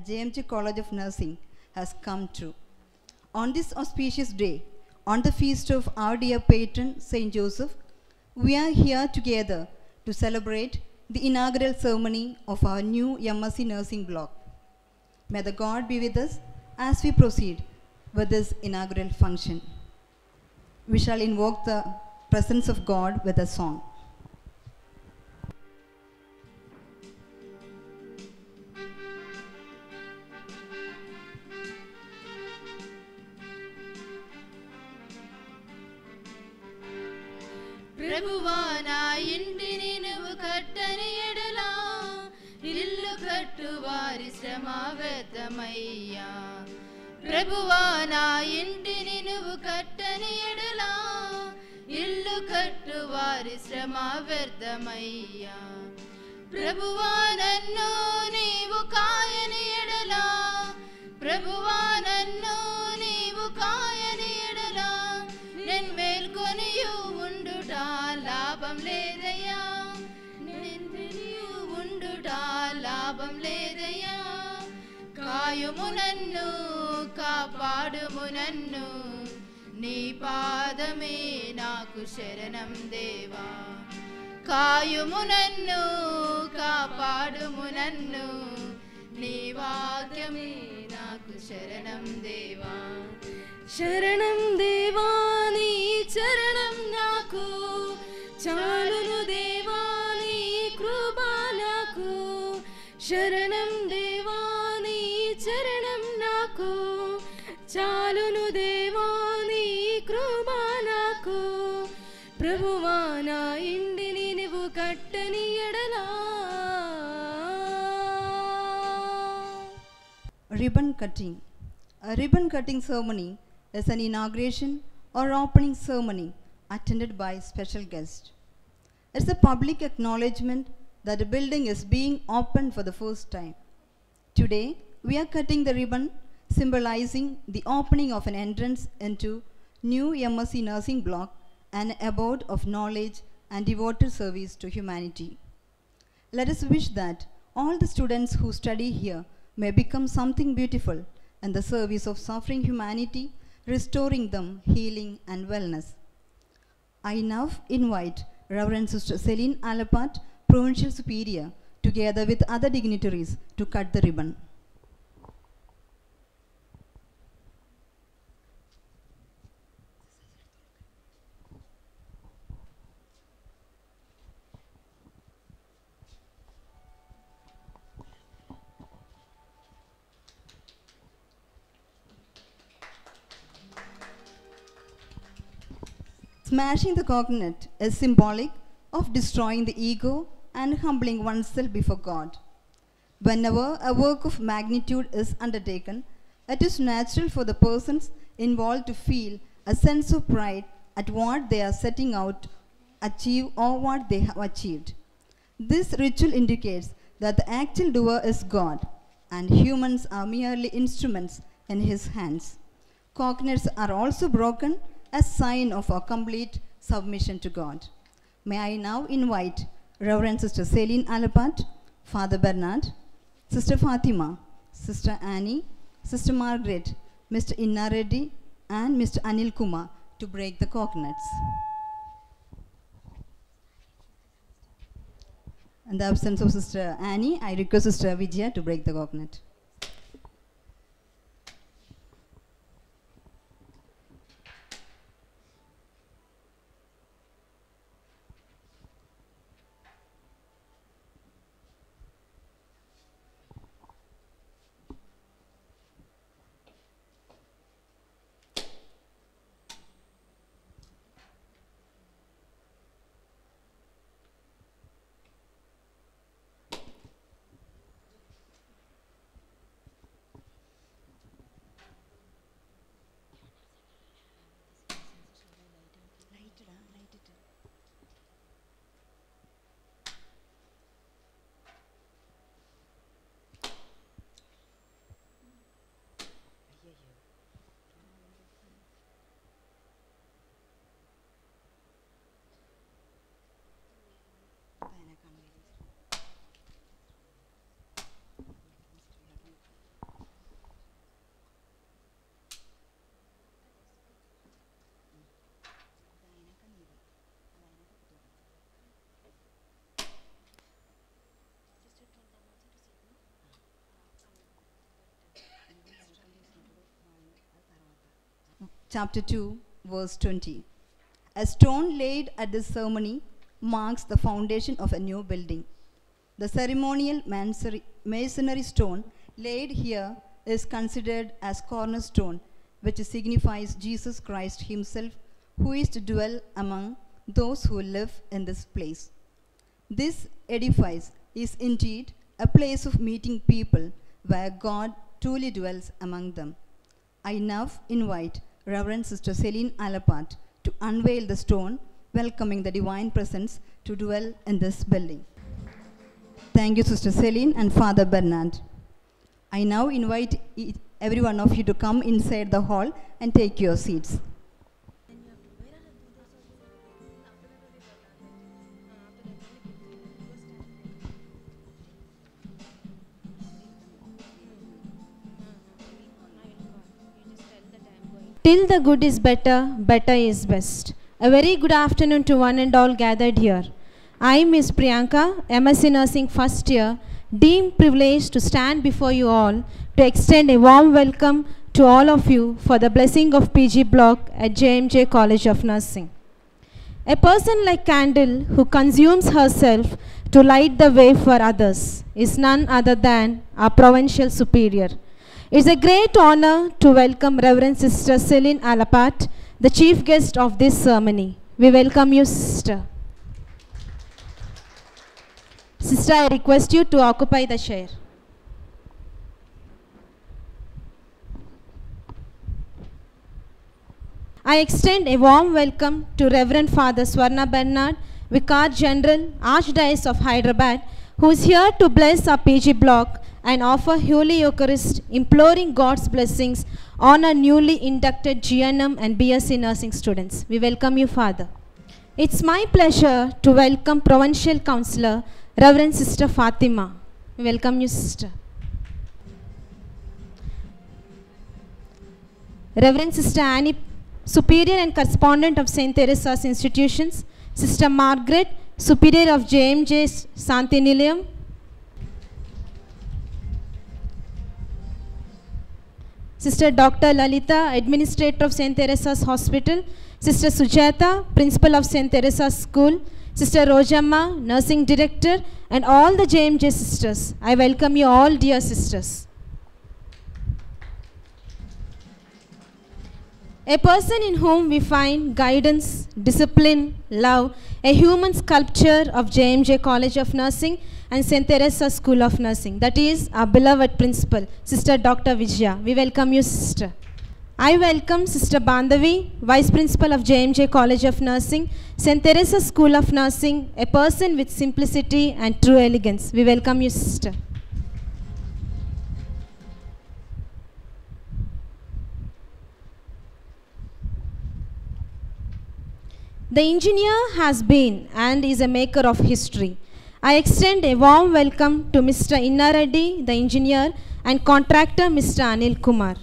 JMG College of Nursing has come true. On this auspicious day, on the feast of our dear patron, Saint Joseph, we are here together to celebrate the inaugural ceremony of our new MSc Nursing block. May the God be with us as we proceed with this inaugural function. We shall invoke the presence of God with a song. ప్రభువా నా ఇంటిని నువ్వు కట్టని ఎడలా ఇల్లు కట్టు వారి శ్రమ వ్యర్థమయ్యా. ప్రభువా నా ఇంటిని నువ్వు కట్టని ఎడలా ఇల్లు కట్టు వారి శ్రమ వ్యర్థమయ్యా. ప్రభువా నన్ను నీవు కాయని ఎడలా ప్రభువా నన్ను నీవు కాయని ఎడలా నేను మేల్కొనియు ఉండుట లాభం లేదయ్యా. నేను ఉండుట లాభం లేదయ్యా. కాయుము నన్ను కాపాడుము నన్ను నీ పాదమే నాకు శరణం దేవా. కాయుము నన్ను కాపాడుము నన్ను నీ వాక్యమే నాకు శరణం దేవా. శరణం దేవా నీ చరణం నాకు చాలును దేవా నీ కృప నాకు. శరణం దేవా నీ చరణం నాకు చాలును దేవా నీ కృప నాకు. ప్రభువా నా ఇంటిని నువ్వు కట్టని ఎడలా. Ribbon cutting. A ribbon cutting ceremony is an inauguration or opening ceremony attended by special guests. It's a public acknowledgement that the building is being opened for the first time. Today, we are cutting the ribbon symbolizing the opening of an entrance into new MSc Nursing block, an abode of knowledge and devoted service to humanity. Let us wish that all the students who study here may become something beautiful in the service of suffering humanity, restoring them healing and wellness. I now invite Reverend Sister Celine Alapat, Provincial Superior, together with other dignitaries to cut the ribbon. Smashing the coconut is symbolic of destroying the ego and humbling oneself before God. Whenever a work of magnitude is undertaken, it is natural for the persons involved to feel a sense of pride at what they are setting out to achieve or what they have achieved. This ritual indicates that the actual doer is God and humans are merely instruments in His hands. Coconuts are also broken as sign of our complete submission to God. May I now invite Reverend Sister Celine Alapat, Father Bernard, Sister Fatima, Sister Annie, Sister Margaret, Mr. Inna Reddy and Mr. Anil Kumar to break the coconuts. In the absence of Sister Annie, I request Sister Vijaya to break the coconut. chapter 2, verse 20. A stone laid at this ceremony marks the foundation of a new building. The ceremonial masonry stone laid here is considered as cornerstone, which signifies Jesus Christ himself, who is to dwell among those who live in this place. This edifice is indeed a place of meeting people where God truly dwells among them. I now invite Reverend Sister Celine Alapat to unveil the stone, welcoming the divine presence to dwell in this building. Thank you, Sister Celine and Father Bernard. I now invite every one of you to come inside the hall and take your seats. Till the good is better, better is best. A very good afternoon to one and all gathered here. I, Ms. Priyanka, MSc Nursing first year, deemed privileged to stand before you all to extend a warm welcome to all of you for the blessing of PG block at JMJ College of Nursing. A person like candle who consumes herself to light the way for others is none other than our provincial superior. It's a great honor to welcome Reverend Sister Celine Alapat, the chief guest of this ceremony. We welcome you, Sister. Sister, I request you to occupy the chair. I extend a warm welcome to Reverend Father Swarna Bernard, Vicar General, Archdiocese of Hyderabad, who is here to bless our PG block and offer Holy Eucharist, imploring God's blessings on our newly inducted GNM and BSc Nursing students. We welcome you, Father. It's my pleasure to welcome Provincial Councillor, Reverend Sister Fatima. We welcome you, Sister. Reverend Sister Annie, Superior and Correspondent of St. Teresa's Institutions. Sister Margaret, Superior of JMJ Santi Nilayam. Sister Dr. Lalita, Administrator of St. Teresa's Hospital. Sister Sujata, Principal of St. Teresa's School. Sister Rojamma, Nursing Director, and all the JMJ sisters. I welcome you all, dear sisters. A person in whom we find guidance, discipline, love, a human sculpture of JMJ College of Nursing and St. Teresa's School of Nursing. That is our beloved principal, Sister Dr. Vijaya. We welcome you, Sister. I welcome Sister Bandhavi, Vice Principal of JMJ College of Nursing, St. Teresa's School of Nursing, a person with simplicity and true elegance. We welcome you, Sister. The engineer has been and is a maker of history. I extend a warm welcome to Mr. Inna Reddy, the engineer, and contractor Mr. Anil Kumar.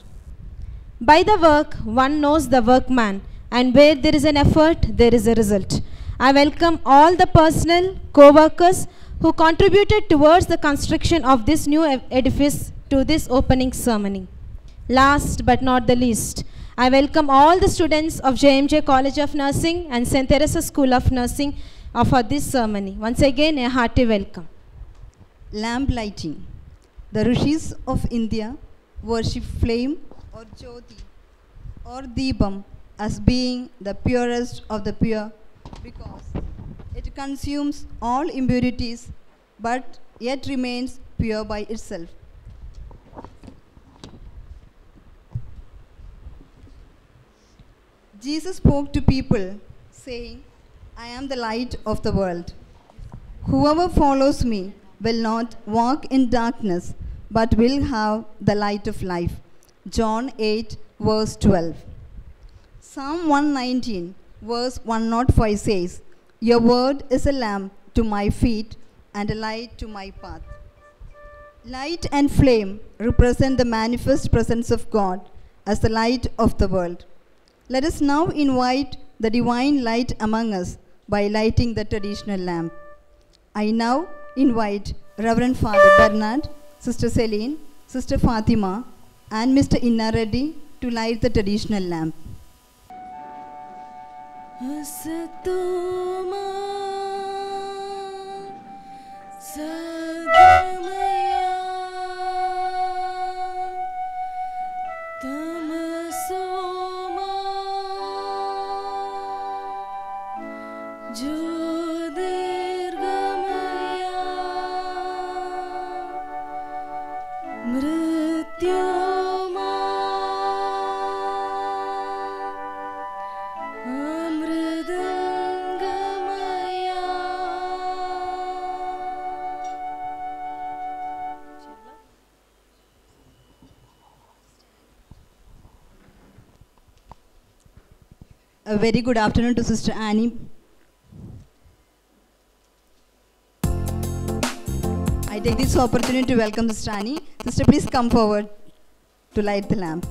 By the work, one knows the workman, and where there is an effort, there is a result. I welcome all the personnel, co-workers who contributed towards the construction of this new edifice to this opening ceremony. Last but not the least, I welcome all the students of JMJ College of Nursing and St. Teresa's School of Nursing for this ceremony. Once again, a hearty welcome. Lamp lighting. The Rishis of India worship flame or jyoti or deepam as being the purest of the pure because it consumes all impurities but yet remains pure by itself. Jesus spoke to people saying, I am the light of the world. Whoever follows me will not walk in darkness, but will have the light of life. John 8, verse 12. Psalm 119, verse 105 says, Your word is a lamp to my feet and a light to my path. Light and flame represent the manifest presence of God as the light of the world. Let us now invite the divine light among us by lighting the traditional lamp. I now invite Reverend Father Bernard, Sister Celine, Sister Fatima, and Mr. Inna Reddy to light the traditional lamp. असतोमा सद्गमया तमसोमा ज्योतिर्गमया मृत्योमा अमृतंगमया. A very good afternoon to Sister Annie. I take this opportunity to welcome Sister Annie. Sister, please come forward to light the lamp.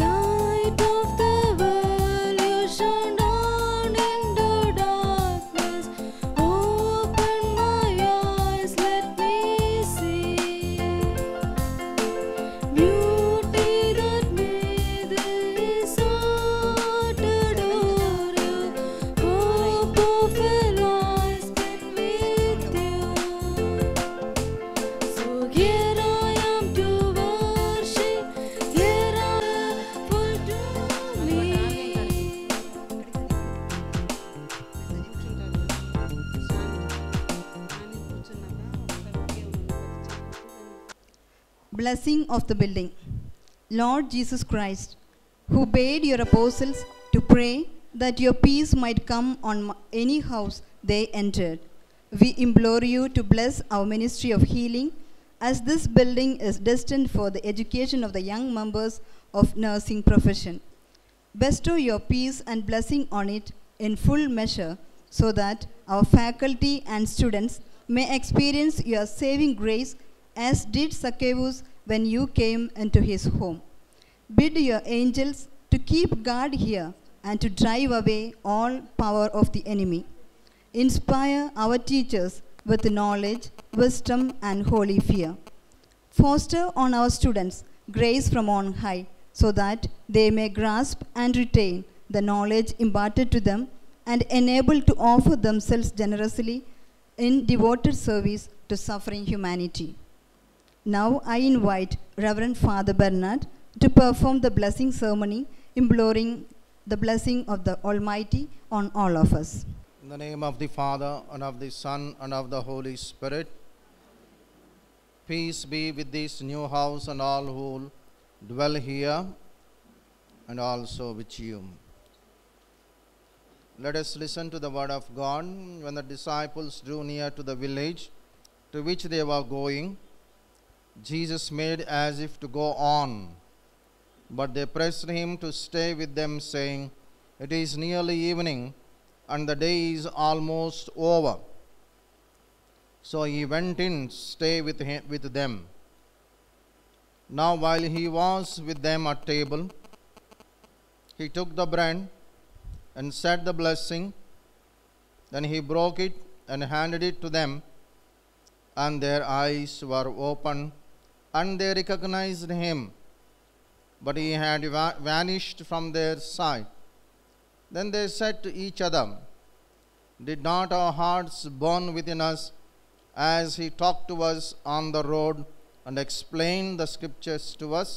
Light of the world, you shone down into darkness. Open my eyes, let me see beauty that made this heart adore you. Hope of a life spent with you. So here I am to worship, here I am full to me. Blessing of the building. Lord Jesus Christ, who bade your apostles to pray that your peace might come on any house they entered, we implore you to bless our ministry of healing, as this building is destined for the education of the young members of nursing profession. Bestow your peace and blessing on it in full measure, so that our faculty and students may experience your saving grace, as did Zacchaeus when you came into his home. Bid your angels to keep guard here and to drive away all power of the enemy. Inspire our teachers with knowledge, wisdom, and holy fear. Foster on our students grace from on high, so that they may grasp and retain the knowledge imparted to them and enable to offer themselves generously in devoted service to suffering humanity. Now I invite Reverend Father Bernard to perform the blessing ceremony, imploring the blessing of the Almighty on all of us. In the name of the Father, and of the Son, and of the Holy Spirit, peace be with this new house and all who dwell here, and also with you. Let us listen to the word of God. When the disciples drew near to the village to which they were going, Jesus made as if to go on, but they pressed him to stay with them, saying, "It is nearly evening, and the day is almost over." So he went in to stay with them. Now while he was with them at table, he took the bread and said the blessing. Then he broke it and handed it to them, and their eyes were opened, and they recognized him, but he had vanished from their sight. Then they said to each other, "Did not our hearts burn within us as he talked to us on the road and explained the scriptures to us?"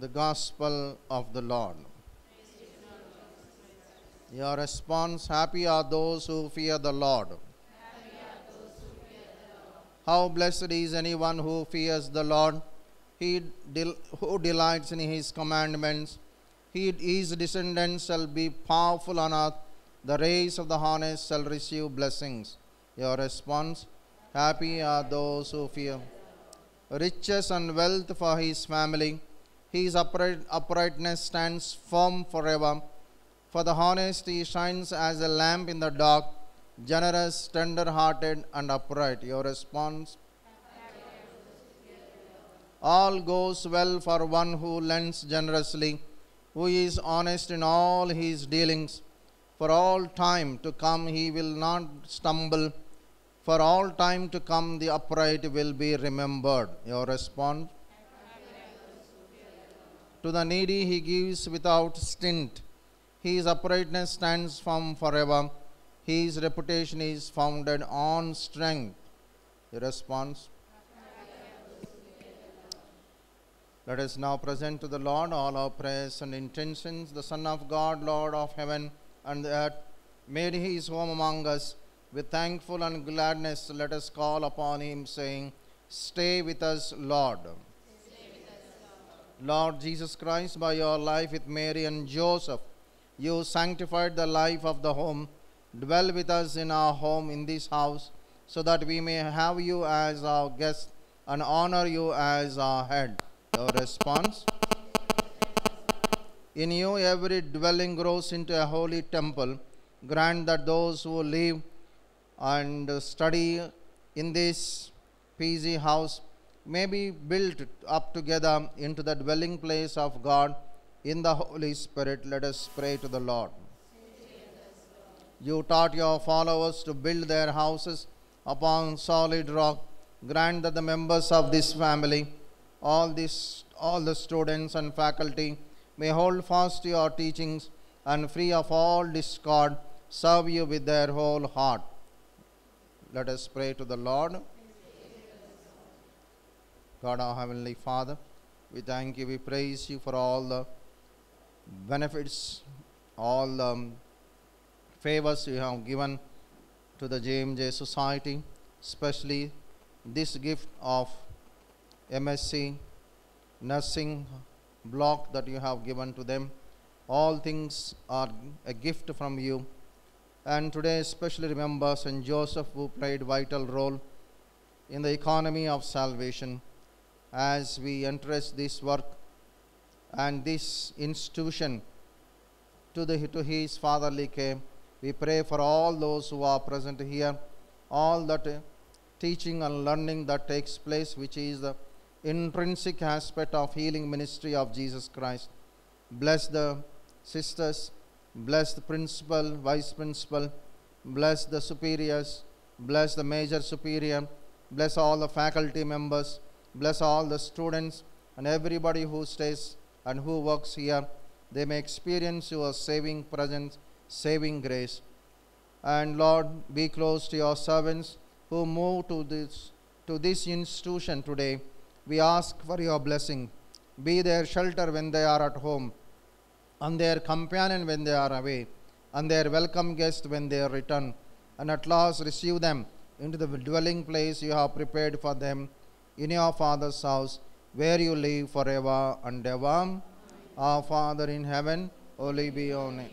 The Gospel of the Lord. Your response: happy are those who fear the Lord. How blessed is anyone who fears the Lord, who delights in his commandments. His descendants shall be powerful on earth. The race of the honest shall receive blessings. Your response: happy are those who fear. Riches and wealth for his family. His uprightness stands firm forever. For the honest he shines as a lamp in the dark, generous, tender-hearted, and upright. Your response: all goes well for one who lends generously. who is honest in all his dealings. For all time to come he will not stumble. For all time to come the upright will be remembered. Your response? To the needy he gives without stint. His uprightness stands firm forever. His reputation is founded on strength. The response? Let us now present to the Lord all our prayers and intentions. The Son of God, Lord of heaven and the earth, made his home among us. With thankful and gladness, let us call upon him, saying, Stay with us, Lord. Lord Jesus Christ, by your life with Mary and Joseph, you sanctified the life of the home. Dwell with us in our home, in this house, so that we may have you as our guest and honor you as our head. Your response? In you every dwelling grows into a holy temple. Grant that those who live and study in this peasy house may be built up together into the dwelling place of God in the Holy Spirit. Let us pray to the Lord. You taught your followers to build their houses upon solid rock. Grant that the members of this family, all the students and faculty, may hold fast to your teachings and, free of all discord, serve you with their whole heart. Let us pray to the Lord. God, our Heavenly Father, we thank you, we praise you for all the benefits, all the favors you have given to the JMJ Society, especially this gift of MSc nursing block that you have given to them. All things are a gift from you. And today especially remember St. Joseph, who played vital role in the economy of salvation. As we entrust this work and this institution to his fatherly care, we pray for all those who are present here, all that teaching and learning that takes place, which is the intrinsic aspect of healing ministry of Jesus Christ. Bless the sisters, bless the principal, vice principal, bless the superiors, bless the major superior, bless all the faculty members, bless all the students and everybody who stays and who works here. They may experience your saving presence, saving grace. And Lord, be close to your servants who move to this institution today. We ask for your blessing. Be their shelter when they are at home, and their companion when they are away, and their welcome guest when they return. And at last receive them into the dwelling place you have prepared for them in your Father's house, where you live forever and ever. Our Father in heaven, holy be your name.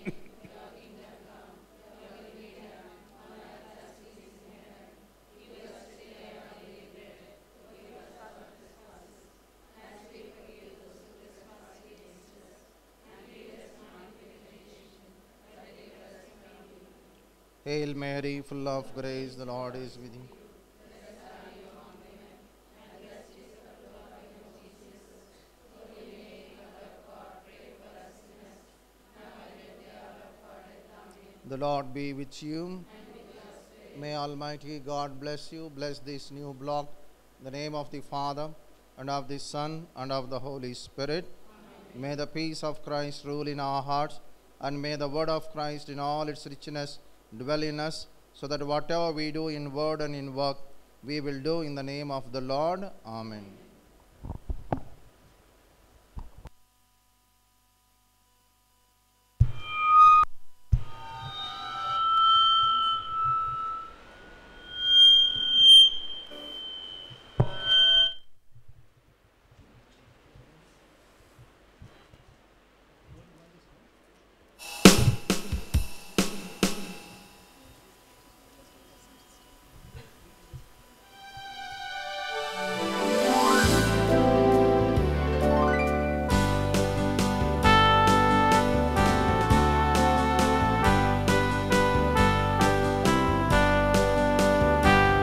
Hail Mary, full of grace, the Lord is with you. The Lord be with you. May Almighty God bless you. Bless this new block. In the name of the Father, and of the Son, and of the Holy Spirit. Amen. May the peace of Christ rule in our hearts, and may the word of Christ in all its richness dwell in us, so that whatever we do in word and in work, we will do in the name of the Lord. Amen.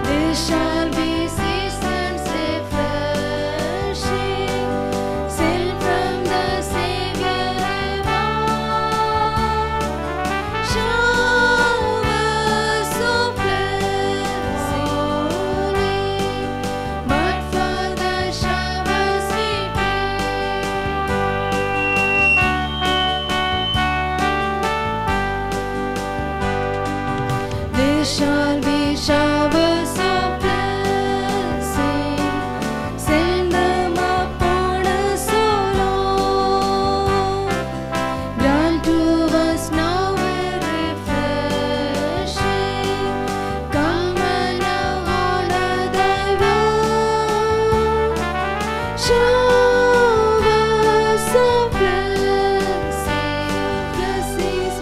There shall be seasons refreshing, sent from the Savior ever. Showers of blessing, but for the showers we pray. There shall be showers of blessing, send them upon us, O Lord. Grant to us now a refreshing. Come and now honor thy word. Showers of blessings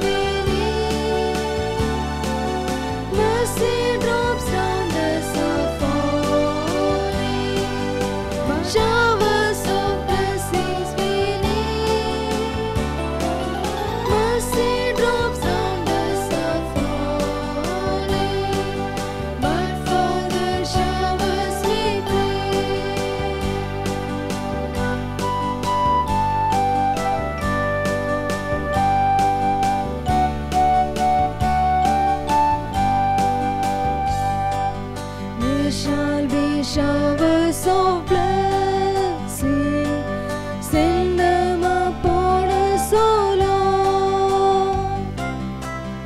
we need. Mercy drops round us are falling. Showers of blessings we need. Mercy drops round us are falling. But for the showers we pray. There shall be showers of blessing, send them upon us, O Lord.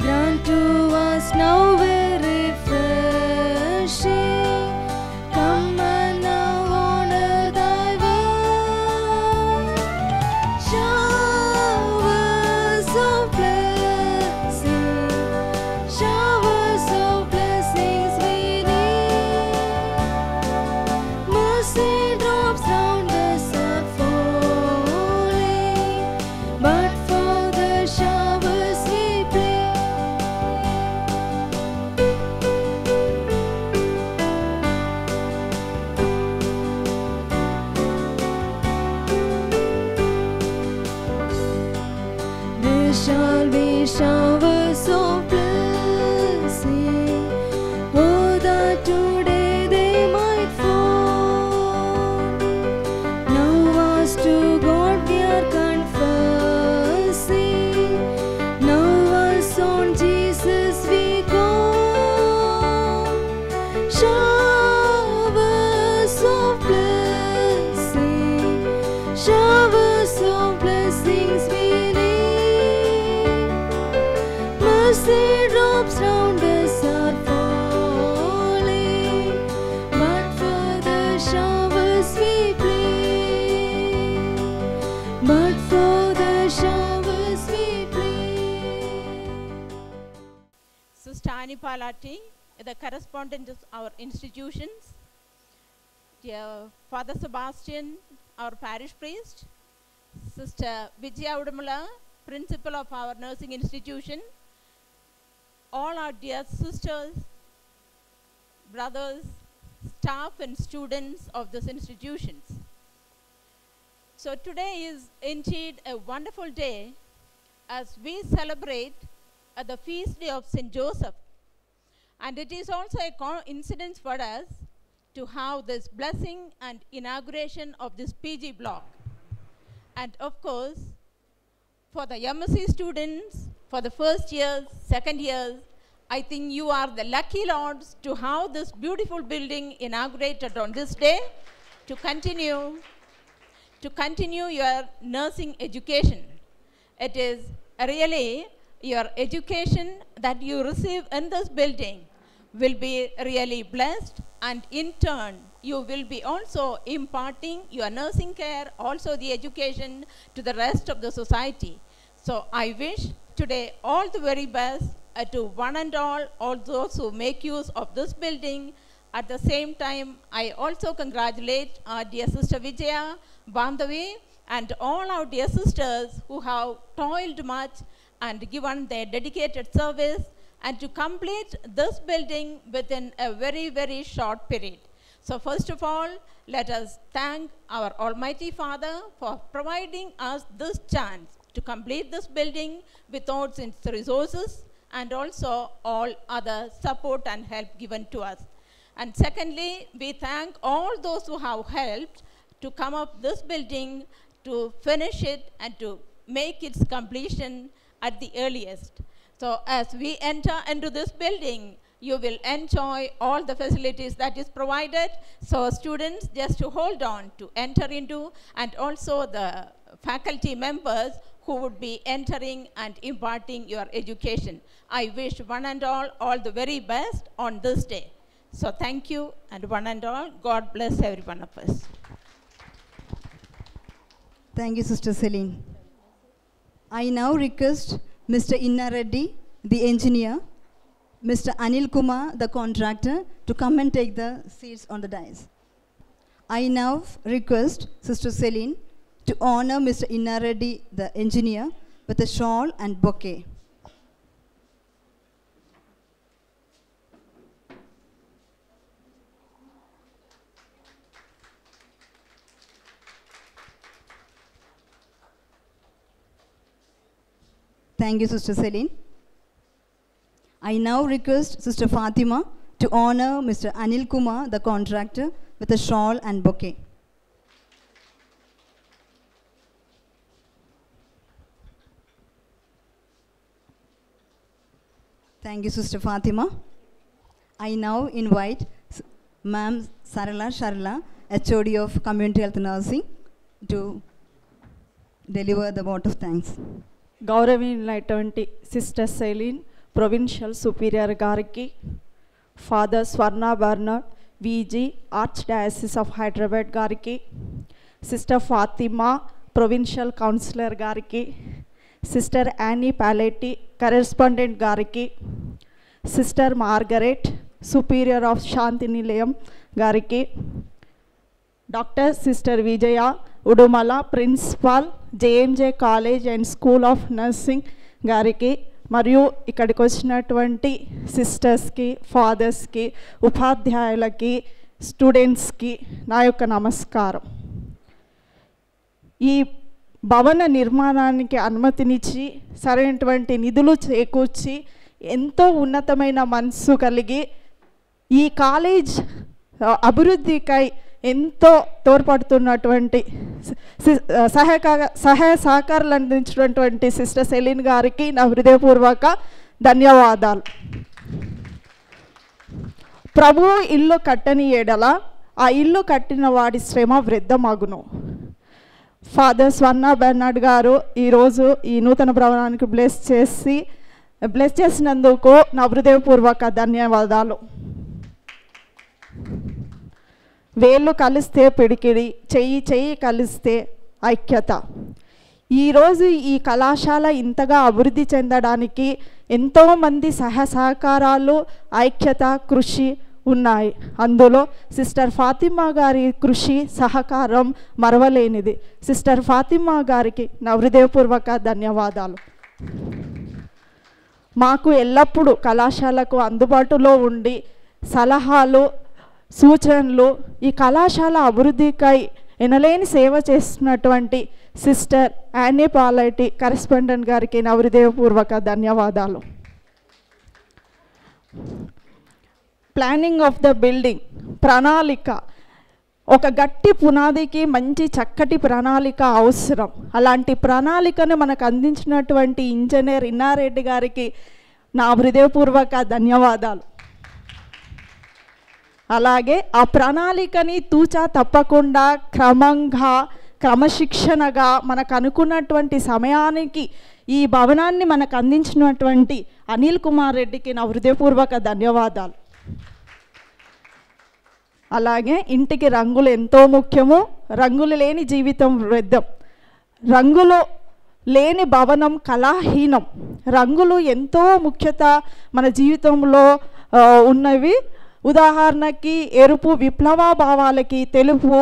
Grant to us now a refreshing. Come and now honor thy word. Showers of blessing, showers of blessings we need. Mercy drops round us are falling, but for the showers we pray. There shall be showers of blessing, oh that today they might fall. Now us to God we are confessing, now us on Jesus we go. Showers of blessing, showers of blessings we need. Mercy drops round us are falling, but for the showers we pray. But for the showers we pray. Sister Annie Palati, the correspondent of our institutions, dear Father Sebastian, our parish priest, Sister Vijaya Udamala, principal of our nursing institution, all our dear sisters, brothers, staff and students of these institutions. So today is indeed a wonderful day as we celebrate the feast day of St. Joseph. And it is also a coincidence for us to have this blessing and inauguration of this PG block. And of course, for the MSc students, for the first years, second years, I think you are the lucky lords to have this beautiful building inaugurated on this day to continue your nursing education. It is really your education that you receive in this building will be really blessed, and in turn you will be also imparting your nursing care, also the education to the rest of the society. So I wish today all the very best to one and all those who make use of this building. At the same time, I also congratulate our dear Sister Vijaya, Bandhavi, and all our dear sisters who have toiled much and given their dedicated service and to complete this building within a very, very short period. So first of all, let us thank our Almighty Father for providing us this chance to complete this building without its resources and also all other support and help given to us. And secondly, we thank all those who have helped to come up this building, to finish it and to make its completion at the earliest. So as we enter into this building, you will enjoy all the facilities that is provided. So students, just to hold on to enter into, and also the faculty members who would be entering and imparting your education. I wish one and all the very best on this day. So thank you, and one and all, God bless every one of us. Thank you, Sister Celine. I now request Mr. Inna Reddy, the engineer, Mr. Anil Kumar, the contractor, to come and take the seats on the dais. I now request Sister Celine to honor Mr. Inna Reddy, the engineer, with a shawl and bouquet. Thank you, Sister Celine. I now request Sister Fatima to honor Mr. Anil Kumar, the contractor, with a shawl and bouquet. Thank you, Sister Fatima. I now invite Ma'am Sarala Sharla, HOD of Community Health Nursing, to deliver the vote of thanks. గౌరవనీయులైనటువంటి sister Celine provincial superior గారికి, father Swarna Bernard VG archdiocese of Hyderabad గారికి, sister Fatima provincial councillor గారికి, sister Annie Paletti correspondent గారికి, sister Margaret superior of Shanti Nilayam గారికి, doctor sister Vijaya Udumala principal JMJ college and school of nursing గారికి, మరియు ఇక్కడికి వచ్చినటువంటి సిస్టర్స్కి, ఫాదర్స్కి, ఉపాధ్యాయులకి, స్టూడెంట్స్కి నా యొక్క నమస్కారం. ఈ భవన నిర్మాణానికి అనుమతినిచ్చి సరైనటువంటి నిధులు చేకూర్చి ఎంతో ఉన్నతమైన మనసు కలిగి ఈ కాలేజ్ అభివృద్ధికై ఎంతో తోడ్పడుతున్నటువంటి సహాయ సహకారాలు అందించినటువంటి సిస్టర్ సెలీన్ గారికి నా హృదయపూర్వక ధన్యవాదాలు. ప్రభువు ఇల్లు కట్టని ఎడల ఆ ఇల్లు కట్టిన వాడి శ్రమ వృద్ధమగును. ఫాదర్ స్వర్ణ బెర్నాడ్ గారు ఈరోజు ఈ నూతన భవనానికి బ్లెస్ చేసినందుకు నా హృదయపూర్వక ధన్యవాదాలు. వేళ్ళు కలిస్తే పిడికిడి, చెయ్యి కలిస్తే ఐక్యత. ఈరోజు ఈ కళాశాల ఇంతగా అభివృద్ధి చెందడానికి ఎంతోమంది సహకారాలు, ఐక్యత, కృషి ఉన్నాయి. అందులో సిస్టర్ ఫాతిమా గారి కృషి, సహకారం మరవలేనిది. సిస్టర్ ఫాతిమా గారికి నా హృదయపూర్వక ధన్యవాదాలు. మాకు ఎల్లప్పుడూ కళాశాలకు అందుబాటులో ఉండి సలహాలు, సూచనలు, ఈ కళాశాల అభివృద్ధికై ఎనలేని సేవ చేస్తున్నటువంటి సిస్టర్ యానీ పాలెట్టి కరెస్పాండెంట్ గారికి నా హృదయపూర్వక ధన్యవాదాలు. ప్లానింగ్ ఆఫ్ ద బిల్డింగ్, ప్రణాళిక. ఒక గట్టి పునాదికి మంచి చక్కటి ప్రణాళిక అవసరం. అలాంటి ప్రణాళికను మనకు అందించినటువంటి ఇంజనీర్ ఇన్నారెడ్డి గారికి నా హృదయపూర్వక ధన్యవాదాలు. అలాగే ఆ ప్రణాళికని తూచా తప్పకుండా క్రమశిక్షణగా మనకు అనుకున్నటువంటి సమయానికి ఈ భవనాన్ని మనకు అందించినటువంటి అనిల్ కుమార్ రెడ్డికి నా హృదయపూర్వక ధన్యవాదాలు. అలాగే ఇంటికి రంగులు ఎంతో ముఖ్యము. రంగులు లేని జీవితం వ్యర్థం. రంగులు లేని భవనం కళాహీనం. రంగులు ఎంతో ముఖ్యత మన జీవితంలో ఉన్నవి. ఉదాహరణకి ఎరుపు విప్లవ భావాలకి, తెలుపు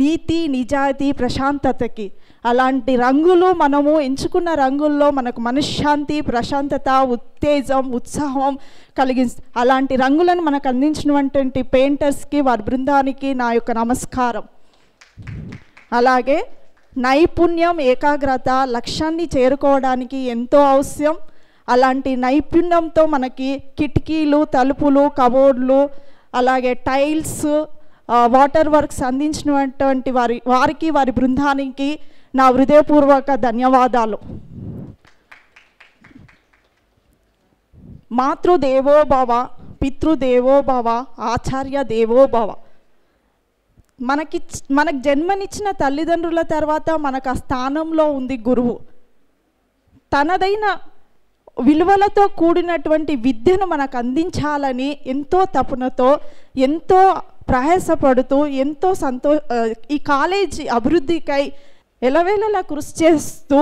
నీతి, నిజాయితీ, ప్రశాంతతకి. అలాంటి రంగులు మనము ఎంచుకున్న రంగుల్లో మనకు మనశ్శాంతి, ప్రశాంతత, ఉత్తేజం, ఉత్సాహం అలాంటి రంగులను మనకు అందించినటువంటి పెయింటర్స్కి, వారి బృందానికి నా యొక్క నమస్కారం. అలాగే నైపుణ్యం, ఏకాగ్రత లక్ష్యాన్ని చేరుకోవడానికి ఎంతో అవసరం. అలాంటి నైపుణ్యంతో మనకి కిటికీలు, తలుపులు, కబోర్డ్లు, అలాగే టైల్స్, వాటర్ వర్క్స్ అందించినటువంటి వారికి, వారి బృందానికి నా హృదయపూర్వక ధన్యవాదాలు. మాతృదేవోభవ, పితృదేవోభవ, ఆచార్య దేవోభవ. మనకు జన్మనిచ్చిన తల్లిదండ్రుల తర్వాత మనకు ఆ స్థానంలో ఉంది గురువు. తనదైన విలువలతో కూడినటువంటి విద్యను మనకు అందించాలని ఎంతో తపనతో, ఎంతో ప్రయాసపడుతూ, ఎంతో ఈ కాలేజీ అభివృద్ధికై ఎలవేళలా కృషి చేస్తూ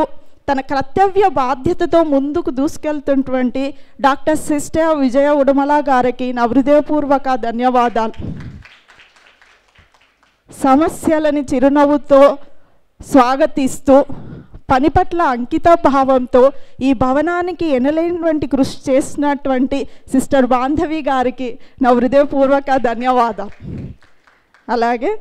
తన కర్తవ్య బాధ్యతతో ముందుకు దూసుకెళ్తున్నటువంటి డాక్టర్ సిస్టర్ విజయ ఉడమల గారికి నా హృదయపూర్వక ధన్యవాదాలు. సమస్యలని చిరునవ్వుతో స్వాగతిస్తూ పని పట్ల అంకిత భావంతో ఈ భవనానికి ఎనలేనటువంటి కృషి చేసినటువంటి సిస్టర్ బాంధవి గారికి నా హృదయపూర్వక ధన్యవాదాలు. అలాగే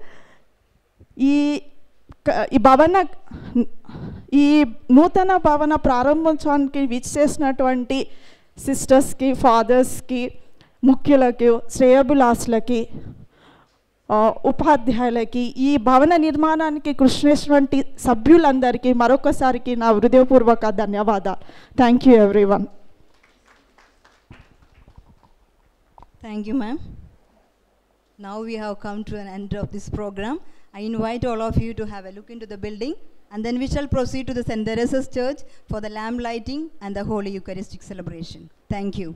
ఈ నూతన భవన ప్రారంభోత్సవానికి విచ్చేసినటువంటి సిస్టర్స్కి, ఫాదర్స్కి, ముఖ్యులకి, శ్రేయోభిలాషులకి, ఉపాధ్యాయులకి, ఈ భవన నిర్మాణానికి కృషి చేసినటువంటి సభ్యులందరికీ మరొకసారికి నా హృదయపూర్వక ధన్యవాదాలు. Thank you everyone. Thank you, ma'am. Now we have come to an end of this program. I invite all of you to have a look into the building, and then we shall proceed to the St. Teresa's Church for the lamp lighting and the Holy Eucharistic celebration. Thank you.